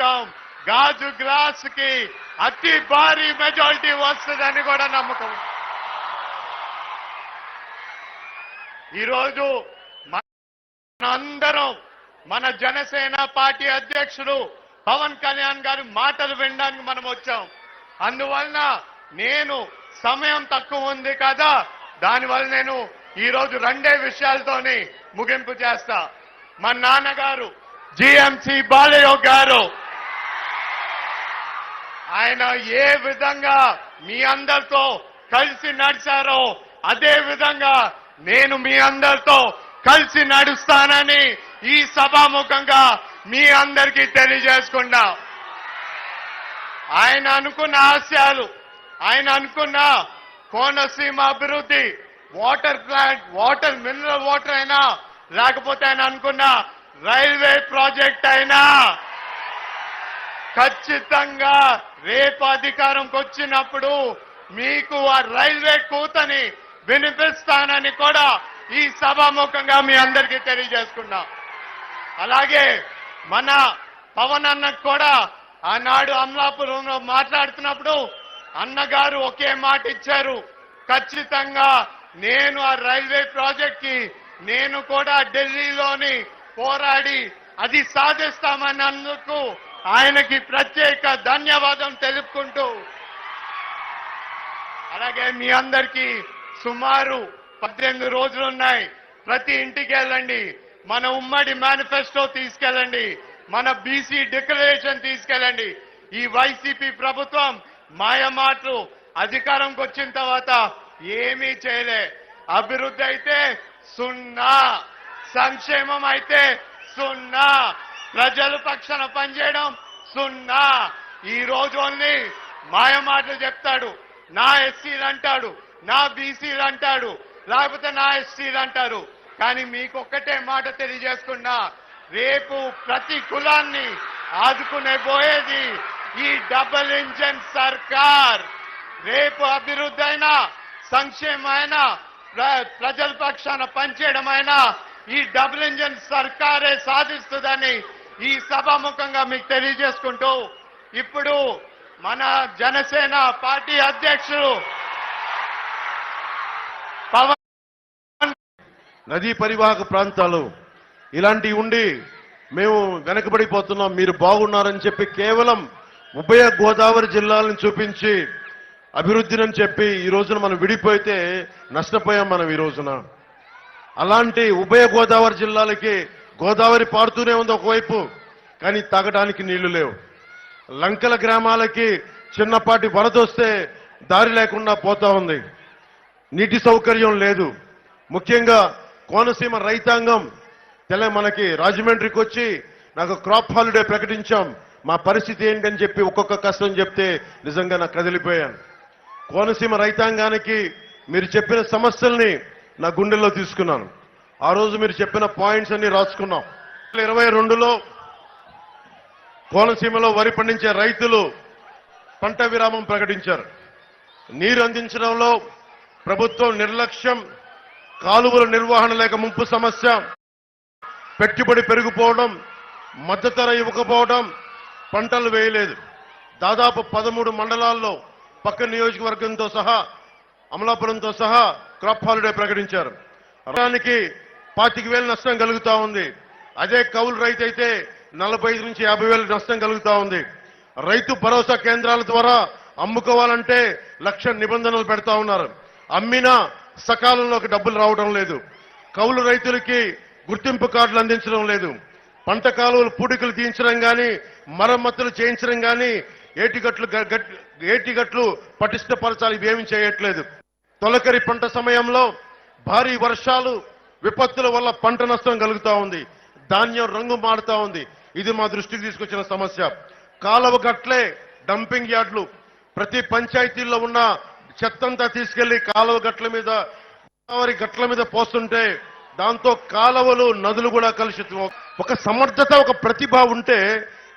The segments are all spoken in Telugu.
నియోజకవర్గం గాజు గ్లాస్ కి అతి భారీ మెజారిటీ వస్తుందని కూడా నమ్మకం. ఈరోజు మనందరం మన జనసేన పార్టీ అధ్యక్షుడు పవన్ కళ్యాణ్ గారి మాటలు వినడానికి మనం వచ్చాం. అందువలన నేను సమయం తక్కువ ఉంది కదా, దానివల్ల నేను ఈరోజు రెండే విషయాలతోని ముగింపు చేస్తా. మా నాన్నగారు జిఎంసి బాలయ్య గారు ఆయన ఏ విధంగా మీ అందరితో కలిసి నడిచారో అదే విధంగా నేను మీ అందరితో కలిసి నడుస్తానని ఈ సభాముఖంగా మీ అందరికీ తెలియజేసుకున్నా. ఆయన అనుకున్న ఆశయాలు, ఆయన అనుకున్న కోనసీమ అభివృద్ధి, water plant, water mineral water అయినా, లేకపోతే ఆయన అనుకున్న రైల్వే ప్రాజెక్ట్ అయినా ఖచ్చితంగా రేపు అధికారంకి వచ్చినప్పుడు మీకు ఆ రైల్వే కూతని వినిపిస్తానని కూడా ఈ సభాముఖంగా మీ అందరికీ తెలియజేసుకున్నా. అలాగే మన పవన్ అన్నకు కూడా ఆనాడు అమలాపురంలో మాట్లాడుతున్నప్పుడు అన్నగారు ఒకే మాట ఇచ్చారు, ఖచ్చితంగా నేను ఆ రైల్వే ప్రాజెక్ట్ కి నేను కూడా ఢిల్లీలోని పోరాడి అది సాధిస్తామన్నందుకు ఆయనకి ప్రత్యేక ధన్యవాదం తెలుపుకుంటూ, అలాగే మీ అందరికీ సుమారు 18 రోజులున్నాయి. ప్రతి ఇంటికి వెళ్ళండి, మన ఉమ్మడి మేనిఫెస్టో తీసుకెళ్ళండి, మన బీసీ డిక్లరేషన్ తీసుకెళ్ళండి. ఈ వైసీపీ ప్రభుత్వం మాయమాటలు అధికారంకి వచ్చిన తర్వాత ఏమీ చేయలే. అభివృద్ధి అయితే సున్నా, సంక్షేమం అయితే సున్నా, ప్రజల పక్షాన పనిచేయడం సున్నా. ఈ రోజు ఓన్లీ మాయమాటలు చెప్తాడు. నా ఎస్సీలు అంటాడు, నా బీసీలు అంటాడు, లేకపోతే నా ఎస్సీలు అంటారు. కానీ మీకు ఒక్కటే మాట తెలియజేసుకున్నా, రేపు ప్రతి కులాన్ని ఆదుకునే పోయేది ఈ డబుల్ ఇంజన్ సర్కార్. రేపు అభివృద్ధి అయినా, సంక్షేమైనా, ప్రజల పక్షాన పనిచేయడమైనా ఈ డబుల్ ఇంజన్ సర్కారే సాధిస్తుందని ఈ సభాముఖంగా మీకు తెలియజేసుకుంటూ, ఇప్పుడు మన జనసేన పార్టీ అధ్యక్షుడు పవన్, నదీ పరివాహక ప్రాంతాలు ఇలాంటివి ఉండి మేము వెనకబడిపోతున్నాం, మీరు బాగున్నారని చెప్పి కేవలం ఉభయ గోదావరి జిల్లాలను చూపించి అభివృద్ధిని చెప్పి ఈ రోజున మనం విడిపోయితే నష్టపోయాం మనం ఈ రోజున. అలాంటి ఉభయ గోదావరి జిల్లాలకి గోదావరి పారుతూనే ఉంది ఒకవైపు, కానీ తాగడానికి నీళ్లు లేవు. లంకల గ్రామాలకి చిన్నపాటి వరద వస్తే దారి లేకుండా పోతా ఉంది, నీటి సౌకర్యం లేదు. ముఖ్యంగా కోనసీమ రైతాంగం మనకి రాజమండ్రికి వచ్చి నాకు క్రాప్ హాలిడే ప్రకటించాం, మా పరిస్థితి ఏంటని చెప్పి ఒక్కొక్క కష్టం చెప్తే నిజంగా నాకు కదిలిపోయాను. కోనసీమ రైతాంగానికి మీరు చెప్పిన సమస్యల్ని నా గుండెల్లో తీసుకున్నాను. ఆ రోజు మీరు చెప్పిన పాయింట్స్ అన్ని రాసుకున్నాం. 2022లో కోనసీమలో వరి పండించే రైతులు పంట విరామం ప్రకటించారు. నీరు అందించడంలో ప్రభుత్వం నిర్లక్ష్యం, కాలువల నిర్వహణ లేక ముంపు సమస్య, పెట్టుబడి పెరిగిపోవడం, మద్దతు ధర ఇవ్వకపోవడం, పంటలు వేయలేదు. దాదాపు 13 మండలాల్లో పక్క నియోజకవర్గంతో సహా అమలాపురంతో సహా క్రాప్ హాలిడే ప్రకటించారు. రైతానికి 25,000 నష్టం కలుగుతా ఉంది. అదే కౌలు రైతు అయితే 45 నుంచి 50,000 నష్టం కలుగుతా ఉంది. రైతు భరోసా కేంద్రాల ద్వారా అమ్ముకోవాలంటే 1,00,000 నిబంధనలు పెడతా ఉన్నారు. అమ్మినా సకాలంలోకి డబ్బులు రావడం లేదు. కౌలు రైతులకి గుర్తింపు కార్డులు అందించడం లేదు. పంట కాలువలు పూడికలు తీయించడం కానీ, మరమ్మతులు చేయించడం కానీ, ఏటిగట్లు పటిష్టపరచాలి, ఇవేమీ చేయట్లేదు. తొలకరి పంట సమయంలో భారీ వర్షాలు, విపత్తుల వల్ల పంట నష్టం కలుగుతా ఉంది. ధాన్యం రంగు మారుతా ఉంది. ఇది మా దృష్టికి తీసుకొచ్చిన సమస్య. కాలువ గట్లే డంపింగ్ యార్డులు, ప్రతి పంచాయతీల్లో ఉన్న చెత్తంతా తీసుకెళ్లి కాలువ గట్ల మీద, గోదావరి గట్ల మీద పోస్తుంటే దాంతో కాలువలు, నదులు కూడా కలుషితం. ఒక సమర్థత, ఒక ప్రతిభ ఉంటే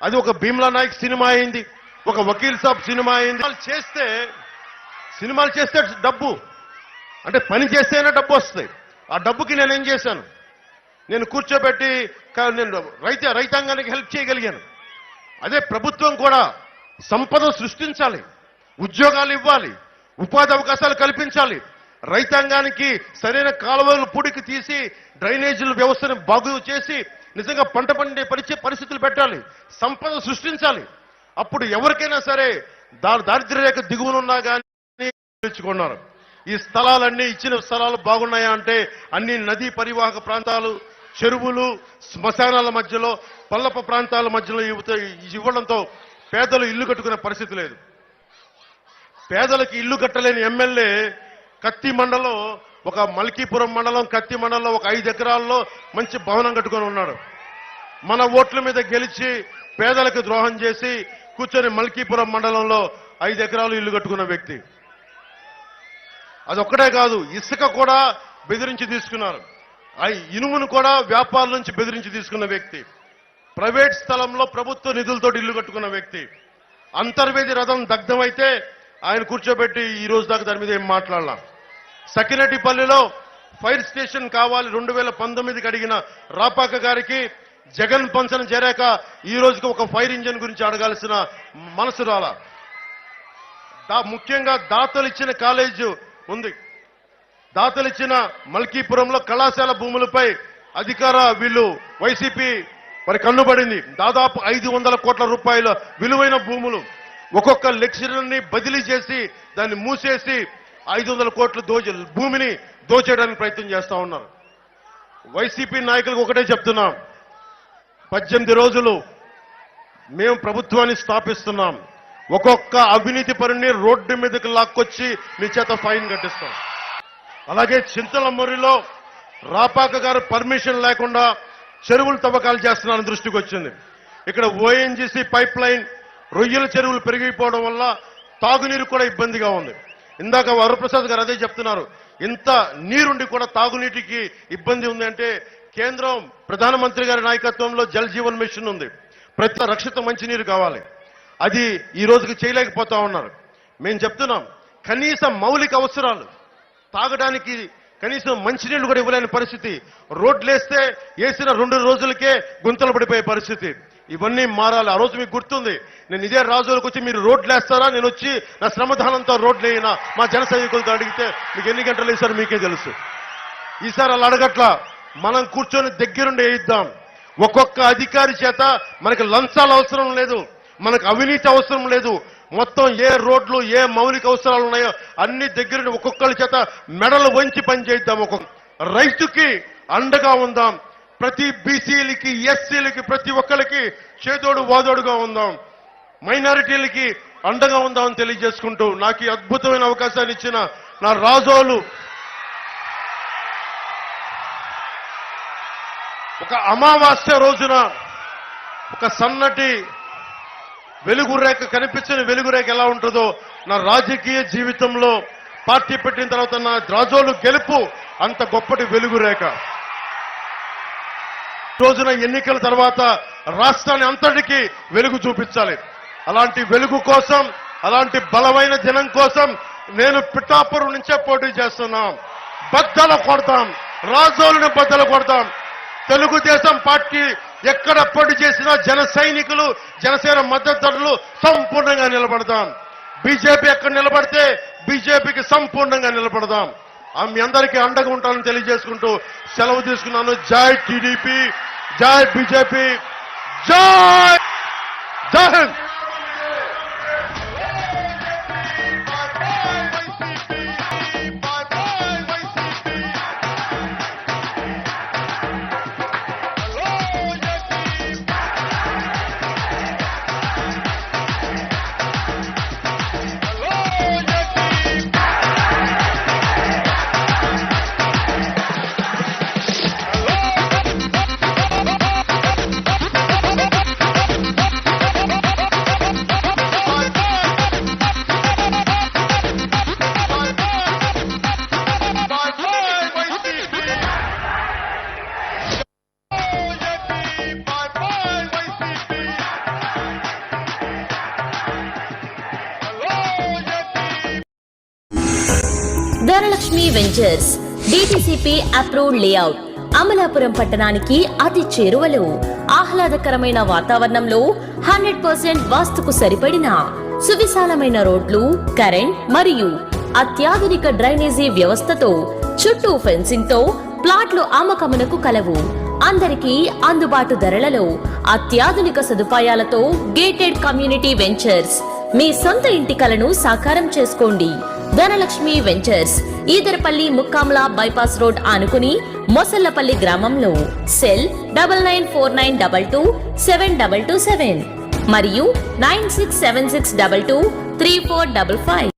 అది ఒక భీమ్లా నాయక్ సినిమా అయింది, ఒక వకీల్ సాబ్ సినిమా అయింది. సినిమాలు చేస్తే డబ్బు అంటే పని చేస్తేనే డబ్బు వస్తాయి. ఆ డబ్బుకి నేనేం చేశాను, నేను కూర్చోబెట్టి నేను రైతాంగానికి హెల్ప్ చేయగలిగాను. అదే ప్రభుత్వం కూడా సంపద సృష్టించాలి, ఉద్యోగాలు ఇవ్వాలి, ఉపాధి అవకాశాలు కల్పించాలి, రైతాంగానికి సరైన కాలువలు పూడికి తీసి డ్రైనేజీల వ్యవస్థను బాగు చేసి నిజంగా పంట పండే పరిస్థితులు పెట్టాలి, సంపద సృష్టించాలి. అప్పుడు ఎవరికైనా సరే దారిద్ర్య రేఖ దిగువనున్నా కానీ తెచ్చుకున్నారు. ఈ స్థలాలన్నీ ఇచ్చిన స్థలాలు బాగున్నాయా అంటే అన్ని నదీ పరివాహక ప్రాంతాలు, చెరువులు, శ్మశానాల మధ్యలో, పల్లప ప్రాంతాల మధ్యలో ఇవ్వడంతో పేదలు ఇల్లు కట్టుకునే పరిస్థితి లేదు. పేదలకు ఇల్లు కట్టలేని ఎమ్మెల్యే కత్తి మండలం, ఒక మల్కీపురం మండలం కత్తి మండలంలో ఒక 5 ఎకరాల్లో మంచి భవనం కట్టుకొని ఉన్నాడు. మన ఓట్ల మీద గెలిచి పేదలకు ద్రోహం చేసి కూర్చొని మల్కీపురం మండలంలో 5 ఎకరాలు ఇల్లు కట్టుకున్న వ్యక్తి. అదొక్కటే కాదు, ఇసుక కూడా బెదిరించి తీసుకున్నారు. ఇనుమును కూడా వ్యాపారుల నుంచి బెదిరించి తీసుకున్న వ్యక్తి. ప్రైవేట్ స్థలంలో ప్రభుత్వ నిధులతో ఇల్లు కట్టుకున్న వ్యక్తి. అంతర్వేది రథం దగ్ధమైతే ఆయన కూర్చోబెట్టి ఈ రోజు దాకా దాని మీద ఏం మాట్లాడలా. సకినటిపల్లిలో ఫైర్ స్టేషన్ కావాలి 2019కి అడిగిన రాపాక గారికి జగన్ పంచన చేరాక ఈ రోజుకి ఒక ఫైర్ ఇంజిన్ గురించి అడగాల్సిన మనసు రాలా. ముఖ్యంగా దాతలు ఇచ్చిన కాలేజ్ ఉంది, దాతలు ఇచ్చిన మల్కీపురంలో కళాశాల భూములపై వీళ్ళు వైసీపీ మరి కన్నుబడింది. దాదాపు 500 కోట్ల రూపాయల విలువైన భూములు ఒక్కొక్క లెక్చరర్ని బదిలీ చేసి దాన్ని మూసేసి 500 కోట్ల భూమిని దోచేయడానికి ప్రయత్నం చేస్తా ఉన్నారు. వైసీపీ నాయకులకు ఒకటే చెప్తున్నాం, 18 రోజులు మేము ప్రభుత్వాన్ని స్థాపిస్తున్నాం. ఒక్కొక్క అవినీతి పరుని రోడ్డు మీదకి లాక్కొచ్చి మీ చేత ఫైన్ కట్టిస్తాం. అలాగే చింతలమర్రిలో రాపాక గారు పర్మిషన్ లేకుండా చెరువులు తవ్వకాలు చేస్తున్నారని దృష్టికి వచ్చింది. ఇక్కడ ఓఎన్జీసీ పైప్ లైన్, రొయ్యల చెరువులు పెరిగిపోవడం వల్ల తాగునీరు కూడా ఇబ్బందిగా ఉంది. ఇందాక వరప్రసాద్ గారు అదే చెప్తున్నారు, ఇంత నీరుండి కూడా తాగునీటికి ఇబ్బంది ఉంది అంటే కేంద్రం ప్రధానమంత్రి గారి నాయకత్వంలో జల్ జీవన్ మిషన్ ఉంది. ప్రతి రక్షిత మంచినీరు కావాలి, అది ఈ రోజుకి చేయలేకపోతా ఉన్నారు. మేము చెప్తున్నాం, కనీస మౌలిక అవసరాలు తాగడానికి కనీసం మంచినీళ్లు కూడా ఇవ్వలేని పరిస్థితి. రోడ్లేస్తే వేసిన 2 రోజులకే గుంతలు పడిపోయే పరిస్థితి. ఇవన్నీ మారాలి. ఆ రోజు మీకు గుర్తుంది, నేను ఇదే రాజులకు వచ్చి మీరు రోడ్లు వేస్తారా, నేను వచ్చి నా శ్రమదానంతో రోడ్లు వేయినా మా జన సైనికులతో అడిగితే మీకు ఎన్ని గంటలు వేశారు మీకే తెలుసు. ఈసారి అలా అడగట్లా, మనం కూర్చొని దగ్గరుండి వేయిద్దాం. ఒక్కొక్క అధికారి చేత మనకి లంచాలు అవసరం లేదు, మనకు అవినీతి అవసరం లేదు. మొత్తం ఏ రోడ్లు ఏ మౌలిక అవసరాలు ఉన్నాయో అన్ని దగ్గరుండి ఒక్కొక్కరి చేత మెడలు వంచి పనిచేద్దాం. ఒక్కొక్క రైతుకి అండగా ఉందాం. ప్రతి బీసీలకి, ఎస్సీలకి, ప్రతి ఒక్కరికి చేదోడు వాదోడుగా ఉందాం. మైనారిటీలకి అండగా ఉందామని తెలియజేసుకుంటూ నాకు ఈ అద్భుతమైన అవకాశాన్ని ఇచ్చిన నా రాజోలు, ఒక అమావాస్య రోజున ఒక సన్నటి వెలుగురేఖ, కనిపించని వెలుగురేఖ ఎలా ఉంటుందో నా రాజకీయ జీవితంలో పార్టీ పెట్టిన తర్వాత నా రాజోలు గెలుపు అంత గొప్పటి వెలుగురేఖ. రోజున ఎన్నికల తర్వాత రాష్ట్రాన్ని అంతటికీ వెలుగు చూపించాలి. అలాంటి వెలుగు కోసం, అలాంటి బలమైన జనం కోసం నేను పిఠాపురం నుంచే పోటీ చేస్తున్నాం. బద్దలు కొడతాం, రాజోలుని బద్దలు కొడతాం. తెలుగుదేశం పార్టీ ఎక్కడ పోటీ చేసినా జన సైనికులు, జనసేన మద్దతుదారులు సంపూర్ణంగా నిలబడతాం. బీజేపీ ఎక్కడ నిలబడితే బీజేపీకి సంపూర్ణంగా నిలబడదాం. మీ అందరికీ అండగా ఉంటానని తెలియజేసుకుంటూ సెలవు తీసుకున్నాను. జై టీడీపీ, జై బీజేపీ, జై Hind. Dhanalakshmi ventures DTCP approved layout, Amalapuram పట్టణానికి అతి చేరువలో ఆహ్లాదకరమైన వాతావరణంలో 100% వాస్తుకు సరిపడిన సువిశాలమైన రోడ్లు, కరెంట్ మరియు అత్యాధునిక డ్రైనేజీ వ్యవస్థతో చుట్టూ ఫెన్సింగ్ తో ప్లాట్లు అమ్మకమునకు కలవు. అందరికీ అందుబాటు ధరలలో అత్యాధునిక సదుపాయాలతో గేటెడ్ కమ్యూనిటీ వెంచర్స్ మీ సొంత ఇంటి కలను సాకారం చేసుకోండి. Dhanalakshmi ventures, Edarapalli ముక్కాంలా bypass road ఆనుకుని మొసళ్లపల్లి గ్రామంలో. సెల్ 9949227227 మరియు 9676223455.